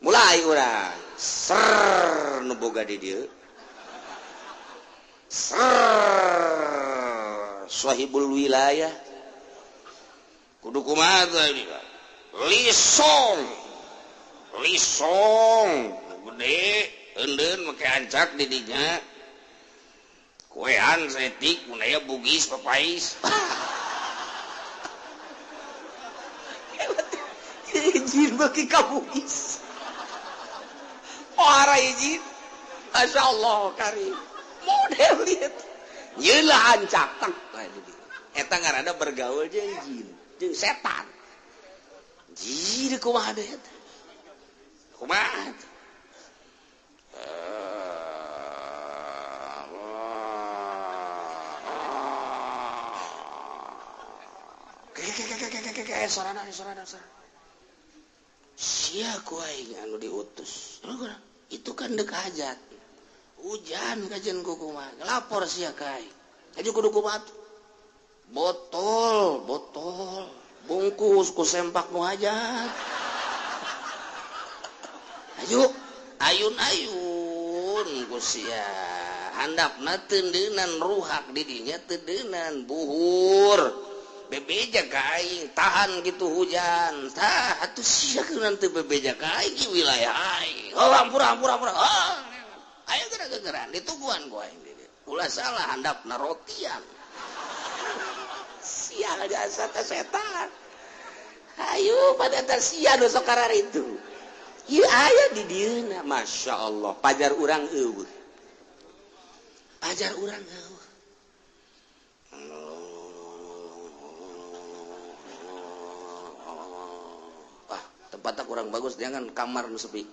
mulai orang nuboga di dia sahibul wilayah kudu kumaha ini lisong gede enden make ancak di dinya kuean setik munaya bugis papais izin bagi kabugis orang izin Masya Allah karim model lihat yelah ancak tak eta ngarana bergaul jeung jin jeung setan jin kumaha deh eta kumaha sorana sia ku aing anu diutus itu kan dek hajat hujan kajian kukumah lapor sia kai aja kudu kumat botol bungkus ku sempak nu hajat ayo ayun ku sia handapna tendeunan ruhak didinya tendeunan buhur bebeja ka aing tahan gitu hujan tah atuh sia keunaan teu bebeja ka aing di wilayah aing hampura ayo gerak-gerak dituguan ku aing ulah salah handapna rotian sia jasa teh setan ayo pada teh sia nu sok kararitu ieu aya di dieuna masyaallah pajar urang eueuh tempat kurang bagus jangan kamar nu sepi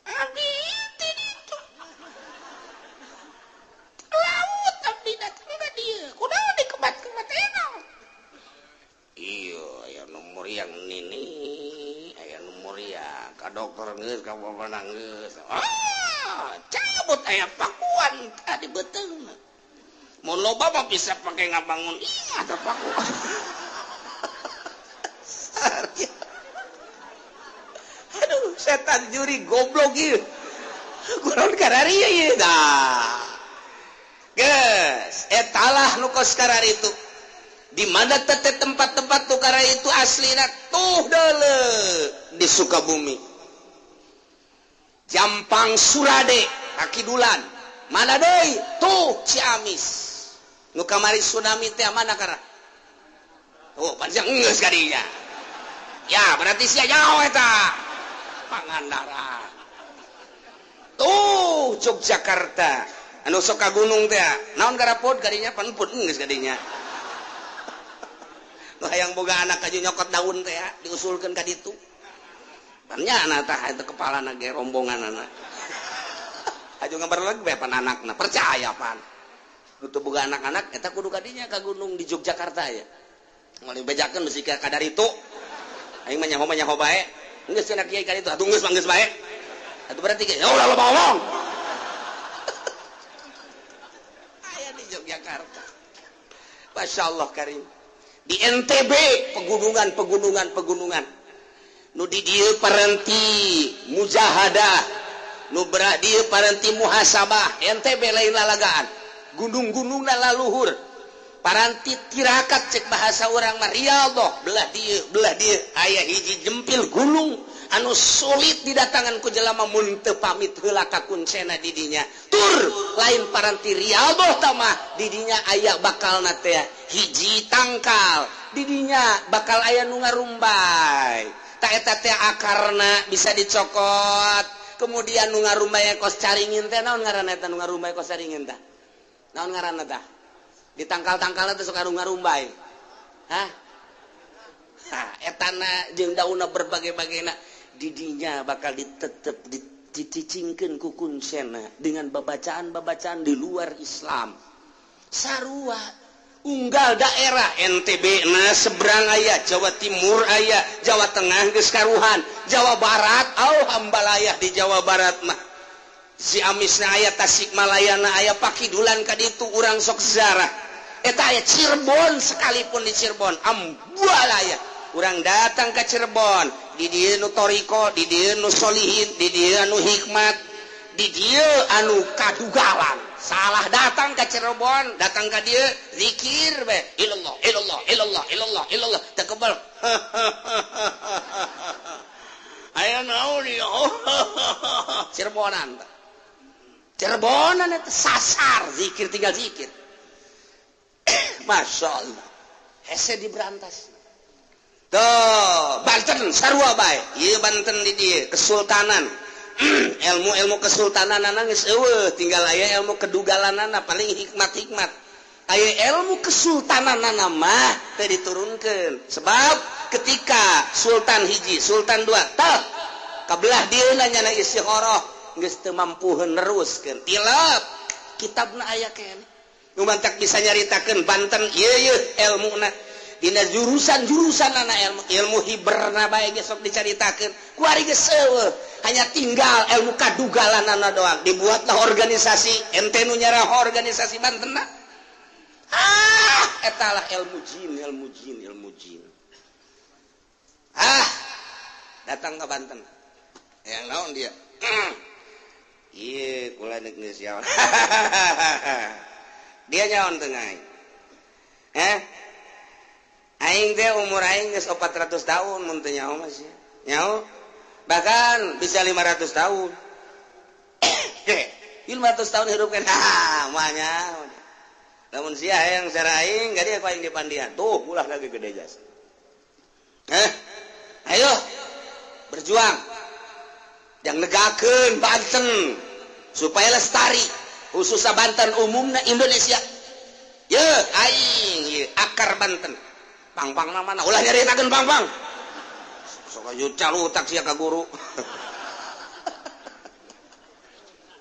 abdi itu laut abdi datang ka dieu kunaon dikebat-kebat enak iya aya nomor yang nini aya nomor ya ka dokter geus ka bapak geus cabut aya pakuan tadi beteungna mau loba mah bisa pakai ngabangun ingat apa aku aduh setan juri goblok ieu kunaon kararieu ieu dah geus etalah nu kos kararitu di mana teh tempat-tempat tu kararitu aslina tuh deuleu di Sukabumi Jampang Surade Kakidulan mana deui tuh Ciamis nu kamari tsunami teh mana karena pancen geus kadinya ya berarti sia jauh eta Pangandaran tuh Yogyakarta anu sok ka gunung teh naon garapod kadinya panpun geus kadinya nu hayang boga anak aju nyokot daun teh diusulkeun ka ditu pannyana tah eta kepalana ge rombonganana aju ngabarleg bae pan anakna percaya pan untuk boga anak-anak eta kudu kadinya ka gunung di Yogyakarta ya ngali bejakeun bisi ka kadar itu aing mah nyaho bae geus cenah kiai ka ditu atuh geus manggeus bae atuh berarti ge ya ulah loba ngomong aya di Yogyakarta masyaallah karim di NTB pegunungan nu di dieu paranti mujahadah nu berat dieu paranti muhasabah NTB lain lalagaan gunung-gunung laluhur paranti tirakat cek bahasa orang mah Riyadhah belah dia aya hiji jempil gunung anu sulit didatangan ku jelema mun teu pamit heula ka kuncena di dinya tur lain paranti Riyadhah tah mah di dinya aya bakalna teh hiji tangkal di dinya bakal aya nu ngarumbai tah eta teh akarna bisa dicokot kemudian nu ngarumbai kos caringin teh naon ngaranna eta nu ngarumbai kos caringin tah naon ngaranna tah di tangkal-tangkalna teh sok ngarumbai etana jeung daunna berbagai-bagena didinya bakal ditetep dicicingkeun ku kuncena dengan babacaan-babacaan di luar Islam sarua unggal daerah NTB na seberang aya Jawa Timur aya Jawa Tengah geus karuhan Jawa Barat hambalayah di Jawa Barat mah Ciamisna aya Tasikmalayana aya Pakidulan ka ditu urang sok ziarah eta aya Cirebon sekalipun di Cirebon ambualaya urang datang ke Cirebon di dieu nu toriko di dieu nu solihin di dieu anu hikmat di dieu anu kadugalan salah datang ke Cirebon datang ke dieu zikir be ilallah ilallah ilallah ilallah ilallah tekebal aya naon ieu Cirebonan eta sasar zikir tinggal zikir Masya Allah hese diberantas tuh Banten sarua bae ieu Banten di dieu kesultanan ilmu kesultanan geus eueuh tinggal aya ilmu kedugalanana paling hikmat aya ilmu kesultanan mah teu diturunkeun sebab ketika sultan hiji sultan dua tah kabelah dieuna nyana istikharah geus teu mampuheun neruskeun tilap kitabna aya keneh nu mantak bisa nyaritakeun Banten ieu ilmuna dina jurusan-jurusanana ilmu hiberna bae geus sok dicaritakeun ku ari geus eueuh hanya tinggal ilmu kadugalanana doang dibuatlah organisasi ente nu nyarah organisasi Banten eta lah ilmu jin datang ke Banten yang naon dia iya kula neuk geus yaon dia nyaon teu aing aing teh umur aing geus 400 tahun mun teu nyaho mas nyaho bahkan bisa 500 tahun 500 tahun hidup kan manya namun sia yang sareng aing gadi aku aing di pandian tuh ulah lagi gede jas ayo berjuang yang negakeun Banten supaya lestari khususnya Banten umumna Indonesia ye aing ye akar Banten pang-pang namana ulah nyaritakeun pang-pang sok aju calutak sia ka guru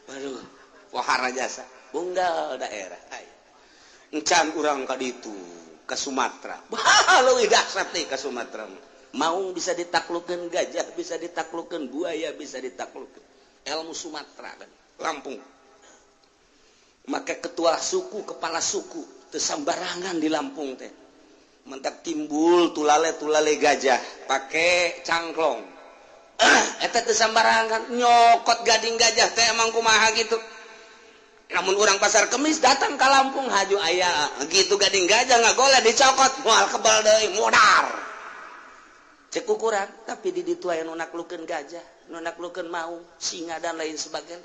waduh wahara jasa bunggal daerah encan urang ka ditu ka Sumatera leuwih dahsyat teh ka Sumatera maung bisa ditaklukkeun gajah bisa ditaklukkeun buaya bisa ditaklukkeun ilmu Sumatera kan Lampung maka ketua suku kepala suku teu sambarangan di Lampung teh mentak timbul tulale gajah pakai cangklong eta teu sambarangan nyokot gading gajah teh emang kumaha gitu namun orang pasar Kemis datang ke Lampung haju aya gitu gading gajah ngagoleh dicokot moal kebal deui modar cek ukuran tapi di ditu aya nu naklukkeun gajah nu naklukkeun maung singa dan lain sebagainya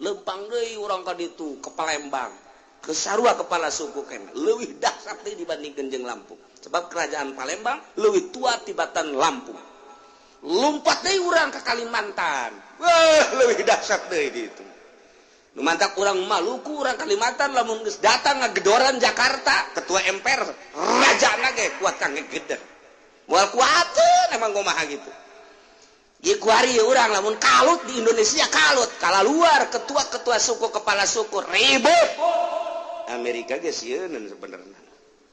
lempang deui urang ka ditu ke Palembang ke sarua kepala suku kene leuwih dahsyat deui dibandingkeun jeung Lampung sebab kerajaan Palembang leuwih tua tibatan Lampung lumpat deui urang ke Kalimantan wah leuwih dahsyat deui di ditu nu mantak urang Maluku urang Kalimantan lamun geus datang ngagedoran Jakarta ketua MPR rajana ge kuat kang ngegeder moal kuateun emang kumaha gitu ieu kuari urang lamun kalut di Indonesia kalut kala luar ketua suku kepala suku ribut Amerika ge sieun sebenarnya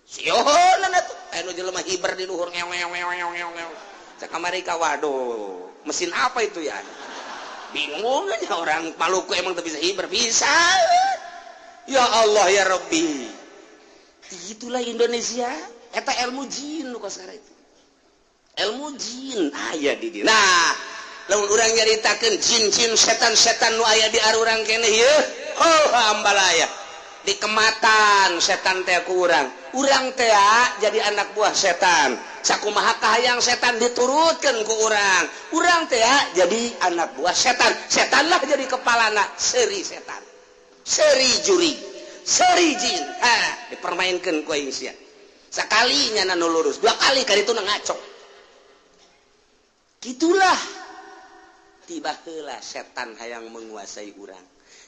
sionan atuh aya nu jelema hiber di luhur ngeong cek Amerika waduh mesin apa itu ya bingung aja orang Maluku emang tuh bisa hiber bisa ya Allah ya Rabbi itulah Indonesia eta ilmu jin nu kasara itu ilmu jin aya di dieu nah lamun urang nyaritakeun jin-jin setan-setan nu aya di arurang keneh ieu hambalaya di kematan setan teh ku urang teh jadi anak buah setan sakumaha kahayang setan diturutkeun ku urang teh jadi anak buah setan lah jadi kepalana seri setan seri juri seri jin dipermainkeun ku aing sia sakali nyana nu lurus dua kali ka ditu ngacok gitulah tiba heula setan hayang menguasai urang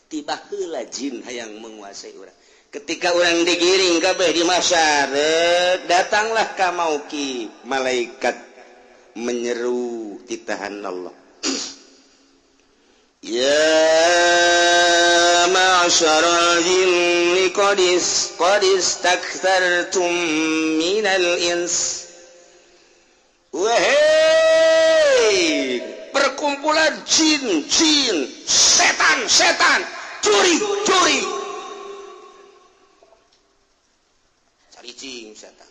tiba heula jin hayang menguasai urang ketika orang digiring kabeh di masyarakat datanglah ka mauki malaikat menyeru titahan Allah ya ma'syaral jinni qad istakthartum minal ins wahai perkumpulan jin setan curi anjing setan